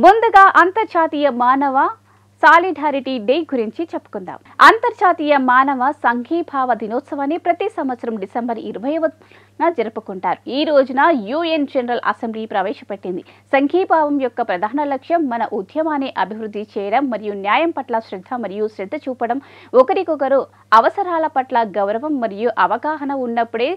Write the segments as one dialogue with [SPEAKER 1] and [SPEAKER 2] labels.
[SPEAKER 1] ముందుగా అంతర్జాతీయ మానవ సాలిడారిటీ డే గురించి చెప్పుకుందాం. అంతర్జాతీయ మానవ సంఘీభావ దినోత్సవాన్ని ప్రతి సంవత్సరం డిసెంబర్ 20న జరుపుకుంటారు. ఈ రోజున యుఎన్ జనరల్ అసెంబ్లీ ప్రవేశపెట్టింది. సంఘీభావం యొక్క ప్రధాన లక్ష్యం మన ఉద్యమాన్ని అభివృద్ధి చేయడం మరియు న్యాయం పట్ల శ్రద్ధ చూపడం. ఒకరికొకరు అవసరాల పట్ల గౌరవం మరియు అవగాహన ఉన్నప్పుడే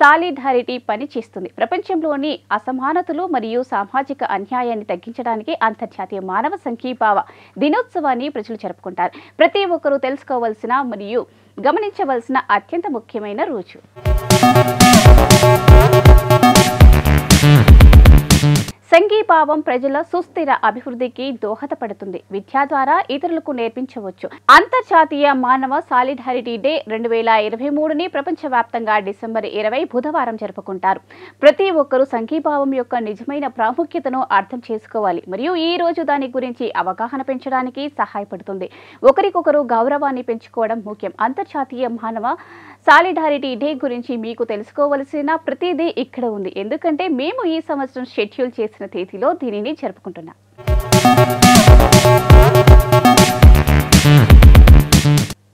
[SPEAKER 1] సాలిడారిటీ పనిచేస్తుంది. ప్రపంచంలోని అసమానతలు మరియు సామాజిక అన్యాయాన్ని తగ్గించడానికి అంతర్జాతీయ మానవ సంఘీభావ దినోత్సవాన్ని ప్రజలు జరుపుకుంటారు. ప్రతి ఒక్కరూ తెలుసుకోవాల్సిన మరియు గమనించవలసిన అత్యంత ముఖ్యమైన రోజు. సంఘీభావం ప్రజల సుస్థిర అభివృద్ధికి దోహదపడుతుంది. విద్య ద్వారా ఇతరులకు నేర్పించవచ్చు. అంతర్జాతీయ మానవ సాలిడారిటీ డే 2023ని ప్రపంచవ్యాప్తంగా డిసెంబర్ 20 బుధవారం జరుపుకుంటారు. ప్రతి ఒక్కరూ సంఘీభావం యొక్క నిజమైన ప్రాముఖ్యతను అర్థం చేసుకోవాలి మరియు ఈ రోజు దాని గురించి అవగాహన పెంచడానికి సహాయపడుతుంది. ఒకరికొకరు గౌరవాన్ని పెంచుకోవడం ముఖ్యం. అంతర్జాతీయ మానవ సాలిడారిటీ డే గురించి మీకు తెలుసుకోవలసిన ప్రతిదీ ఇక్కడ ఉంది, ఎందుకంటే మేము ఈ సంవత్సరం షెడ్యూల్ చేసిన తేదీలో దీనిని జరుపుకుంటున్నాం.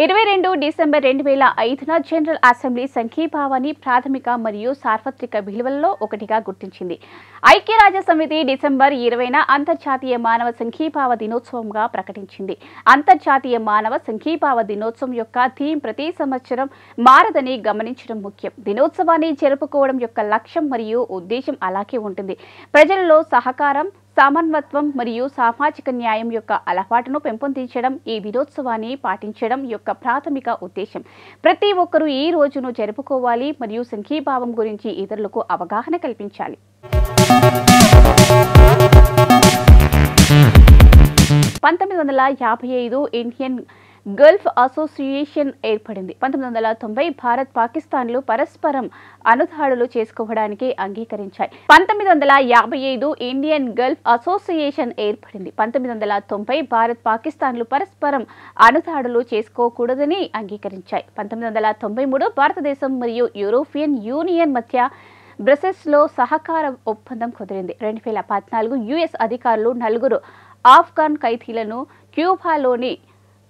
[SPEAKER 1] 22 డిసెంబర్ 2005న జనరల్ అసెంబ్లీ సంఘీభావాన్ని ప్రాథమిక మరియు సార్వత్రిక విలువల్లో ఒకటిగా గుర్తించింది. ఐక్యరాజ్యసమితి డిసెంబర్ 20న అంతర్జాతీయ మానవ సంఘీభావ దినోత్సవంగా ప్రకటించింది. అంతర్జాతీయ మానవ సంఘీభావ దినోత్సవం యొక్క థీమ్ ప్రతి సంవత్సరం మారదని గమనించడం ముఖ్యం. దినోత్సవాన్ని జరుపుకోవడం యొక్క లక్ష్యం మరియు ఉద్దేశం అలాగే ఉంటుంది. ప్రజలలో సహకారం, సమానత్వం మరియు సామాజిక న్యాయం యొక్క అలవాటును పెంపొందించడం ఈ దినోత్సవాన్ని పాటించడం యొక్క ప్రాథమిక ఉద్దేశం. ప్రతి ఒక్కరూ ఈ రోజును జరుపుకోవాలి మరియు సంఘీభావం గురించి ఇతరులకు అవగాహన కల్పించాలి. 1955 ఇండియన్ గల్ఫ్ అసోసియేషన్ ఏర్పడింది. 1990 భారత్ పాకిస్తాన్లు పరస్పరం అనుదాడులు చేసుకోవడానికి అంగీకరించాయి. 1955 ఇండియన్ గల్ఫ్ అసోసియేషన్ ఏర్పడింది. 1990 భారత్ పాకిస్తాన్లు పరస్పరం అనుదాడులు చేసుకోకూడదని అంగీకరించాయి. 1993 భారతదేశం మరియు యూరోపియన్ యూనియన్ మధ్య బ్రసెల్స్లో సహకార ఒప్పందం కుదిరింది. 2014 యుఎస్ అధికారులు 4 ఆఫ్ఘన్ ఖైదీలను క్యూబాలోని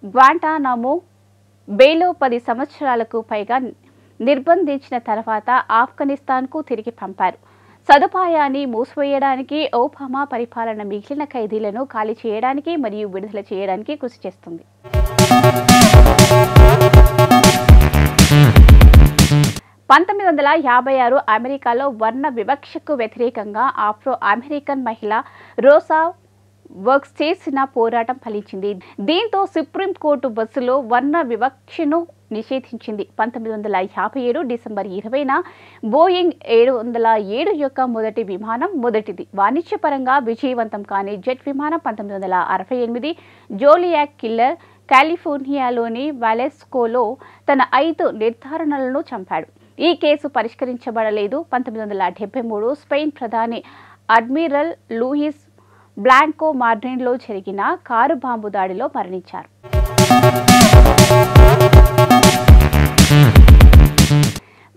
[SPEAKER 1] గ్వాంటానామో బేలో 10 సంవత్సరాలకు పైగా నిర్బంధించిన తర్వాత ఆఫ్ఘనిస్తాన్కు తిరిగి పంపారు. సదుపాయాన్ని మూసివేయడానికి ఒబామా పరిపాలన మిగిలిన ఖైదీలను ఖాళీ చేయడానికి మరియు విడుదల చేయడానికి కృషి చేస్తుంది. 1956 అమెరికాలో వర్ణ వివక్షకు వ్యతిరేకంగా ఆఫ్రో అమెరికన్ మహిళ రోజా వర్క్స్ చేసిన పోరాటం ఫలించింది. దీంతో సుప్రీంకోర్టు బస్సులో వర్ణ వివక్షను నిషేధించింది. 1957 డిసెంబర్ 20న బోయింగ్ 707 యొక్క మొదటి విమానం మొదటిది వాణిజ్యపరంగా విజయవంతం కాని జెట్ విమానం 1968 జోలియాక్ కిల్లర్ కాలిఫోర్నియాలోని వాలెస్కోలో తన 5 నిర్ధారణలను చంపాడు. ఈ కేసు పరిష్కరించబడలేదు. 1973 స్పెయిన్ ప్రధాని అడ్మిరల్ లూయిస్ బ్లాంకో మాడ్రిడ్లో జరిగిన కారు బాంబు దాడిలో మరణించారు.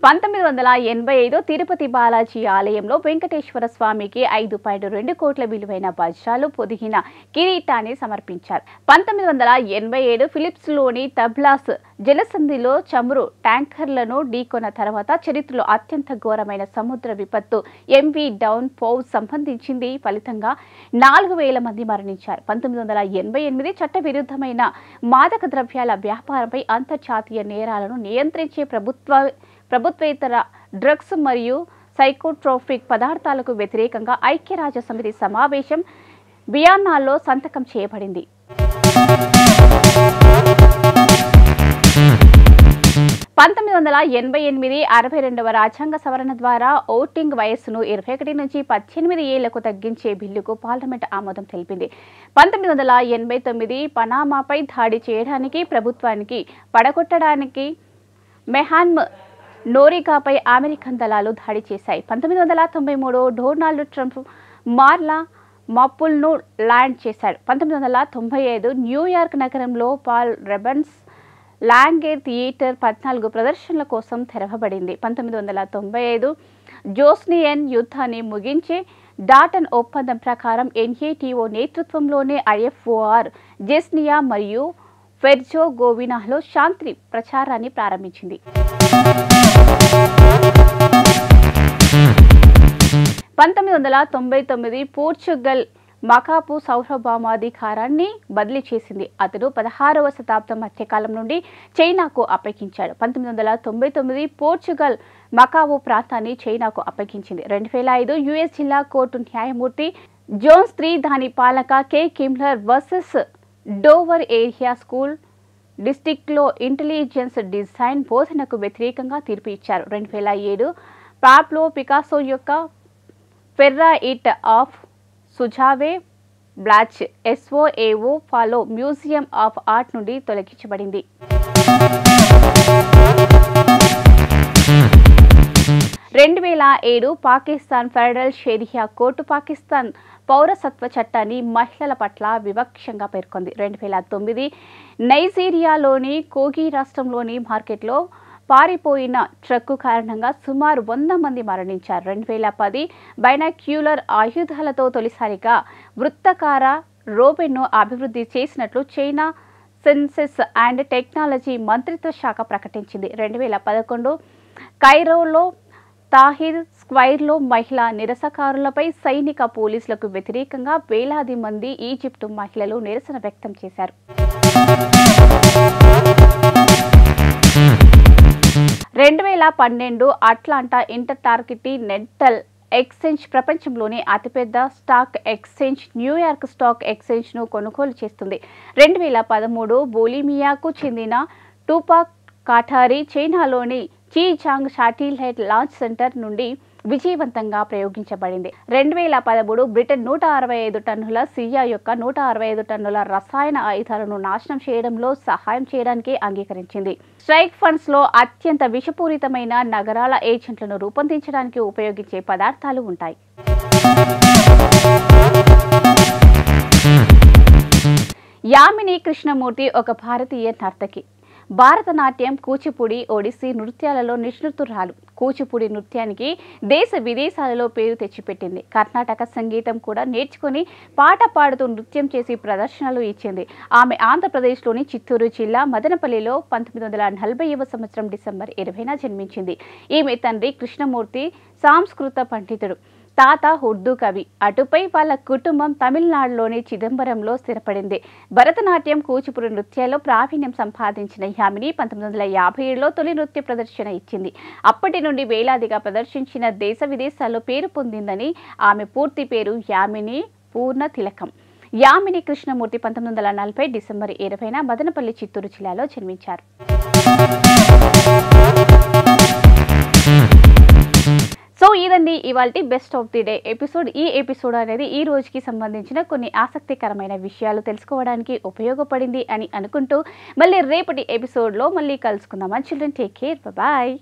[SPEAKER 1] 1985 తిరుపతి బాలాజీ ఆలయంలో వెంకటేశ్వర స్వామికి 5.2 కోట్ల విలువైన వజ్రాలు పొదిగిన కిరీటాన్ని సమర్పించారు. 1987 ఫిలిప్స్లోని తబ్లాస్ జలసంధిలో చమురు ట్యాంకర్లను ఢీకొన్న తర్వాత చరిత్రలో అత్యంత ఘోరమైన సముద్ర విపత్తు ఎంవి డౌన్ పౌ సంబంధించింది. ఫలితంగా 4000 మంది మరణించారు. 1988 చట్టవిరుద్ధమైన మాదక ద్రవ్యాల వ్యాపారంపై అంతర్జాతీయ నేరాలను నియంత్రించే ప్రభుత్వేతర డ్రగ్స్ మరియు సైకోట్రోపిక్ పదార్థాలకు వ్యతిరేకంగా ఐక్యరాజ్యసమితి సమావేశం వియన్నాలో సంతకం చేయబడింది. 1988 62వ రాజ్యాంగ సవరణ ద్వారా ఓటింగ్ వయస్సును 21 నుంచి 18 ఏళ్లకు తగ్గించే బిల్లుకు పార్లమెంట్ ఆమోదం తెలిపింది. 1989 పనామాపై దాడి చేయడానికి ప్రభుత్వానికి పడగొట్టడానికి మెహాన్ నోరిగాపై అమెరికన్ దళాలు దాడి చేశాయి. 1993 డొనాల్డ్ ట్రంప్ మార్లా మాపుల్ను ల్యాండ్ చేశాడు. 1995 న్యూయార్క్ నగరంలో పాల్ రెబన్స్ లాంగే థియేటర్ 14 ప్రదర్శనల కోసం తెరవబడింది. 1995 జోస్నియన్ యుద్ధాన్ని ముగించే డాటన్ ఒప్పందం ప్రకారం ఎన్ఏటిఓ నేతృత్వంలోనే ఐఎఫ్ఓఆర్ జెస్నియా మరియు ఫెర్జోగోవినాలో శాంతి ప్రచారాన్ని ప్రారంభించింది. 1999 పోర్చుగల్ మకాపు సార్వభౌమాధికారాన్ని బదిలీ చేసింది. అతడు 16వ శతాబ్దం మధ్యకాలం నుండి చైనాకు అప్పగించాడు. 1999 పోర్చుగల్ మకావు ప్రాంతాన్ని చైనాకు అప్పగించింది. 2005 యుఎస్ జిల్లా కోర్టు న్యాయమూర్తి జోన్స్ 3 దాని పాలక కే కిమ్లర్ వర్సెస్ డోవర్ ఏరియా స్కూల్ డిస్ట్రిక్ట్లో ఇంటెలిజెన్స్ డిజైన్ బోధనకు వ్యతిరేకంగా తీర్పు ఇచ్చారు. 2007 పాబ్లో పికాసో యొక్క ఫెర్రా ఇట్ ఆఫ్ సుజావే బ్లాచ్ ఎస్ఓఏఓ ఫాలో మ్యూజియం ఆఫ్ ఆర్ట్ నుండి తొలగించబడింది. 2007 పాకిస్తాన్ ఫెడరల్ షరియా కోర్టు పాకిస్తాన్ పౌరసత్వ చట్టాన్ని మహిళల పట్ల వివక్షంగా పేర్కొంది. 2009 నైజీరియాలోని కోగి రాష్ట్రంలోని మార్కెట్లో పారిపోయిన ట్రక్కు కారణంగా సుమారు 100 మంది మరణించారు. 2010 బైనాక్యులర్ ఆయుధాలతో తొలిసారిగా వృత్తాకార రోబోట్ను అభివృద్ధి చేసినట్లు చైనా సైన్సెస్ అండ్ టెక్నాలజీ మంత్రిత్వ శాఖ ప్రకటించింది. 2011 కైరోలో తాహిర్ స్క్వైర్లో మహిళా నిరసనకారులపై సైనిక పోలీసులకు వ్యతిరేకంగా వేలాది మంది ఈజిప్టు మహిళలు నిరసన వ్యక్తం చేశారు. 2012 అట్లాంటా ఇంటర్కాంటినెంటల్ ఎక్స్చేంజ్ ప్రపంచంలోని అతిపెద్ద స్టాక్ ఎక్స్చేంజ్ న్యూయార్క్ స్టాక్ ఎక్స్చేంజ్ను కొనుగోలు చేస్తుంది. 2013 బొలివియాకు చెందిన టూపాక్ కాటారి చైనాలోని చీజాంగ్ శాటిలైట్ లాంచ్ సెంటర్ నుండి విజయవంతంగా ప్రయోగించబడింది. 2013 బ్రిటన్ 165 టన్నుల సిరియా యొక్క 165 టన్నుల రసాయన ఆయుధాలను నాశనం చేయడంలో సహాయం చేయడానికి అంగీకరించింది. స్ట్రైక్ ఫండ్స్ లో అత్యంత విషపూరితమైన నగరాల ఏజెంట్లను రూపొందించడానికి ఉపయోగించే పదార్థాలు ఉంటాయి. యామిని కృష్ణమూర్తి ఒక భారతీయ నర్తకి. భారతనాట్యం, కూచిపూడి, ఒడిస్సీ నృత్యాలలో నిష్ణాతురాలు. కూచిపూడి నృత్యానికి దేశ విదేశాలలో పేరు తెచ్చిపెట్టింది. కర్ణాటక సంగీతం కూడా నేర్చుకుని పాట పాడుతూ నృత్యం చేసి ప్రదర్శనలు ఇచ్చింది. ఆమె ఆంధ్రప్రదేశ్లోని చిత్తూరు జిల్లా మదనపల్లిలో 1940వ సంవత్సరం డిసెంబర్ 20న జన్మించింది. ఈమె తండ్రి కృష్ణమూర్తి సంస్కృత పండితుడు, తాత ఉర్దూ కవి. అటుపై వాళ్ళ కుటుంబం తమిళనాడులోని చిదంబరంలో స్థిరపడింది. భరతనాట్యం, కూచిపూడి నృత్యాల్లో ప్రావీణ్యం సంపాదించిన యామిని 1957లో తొలి నృత్య ప్రదర్శన ఇచ్చింది. అప్పటి నుండి వేలాదిగా ప్రదర్శించిన దేశ విదేశాల్లో పేరు పొందిందని. ఆమె పూర్తి పేరు యామిని పూర్ణ తిలకం. యామిని కృష్ణమూర్తి 1940 డిసెంబర్ 20న మదనపల్లి, చిత్తూరు జిల్లాలో జన్మించారు. సో ఇదండి ఇవాల్టి best of the day episode. ఈ ఎపిసోడ్ అనేది ఈ రోజుకి సంబంధించిన కొన్ని ఆసక్తికరమైన విషయాలు తెలుసుకోవడానికి ఉపయోగపడింది అని అనుకుంటూ మళ్ళీ రేపటి ఎపిసోడ్లో మళ్ళీ కలుసుకుందాం. Children, take care, bye.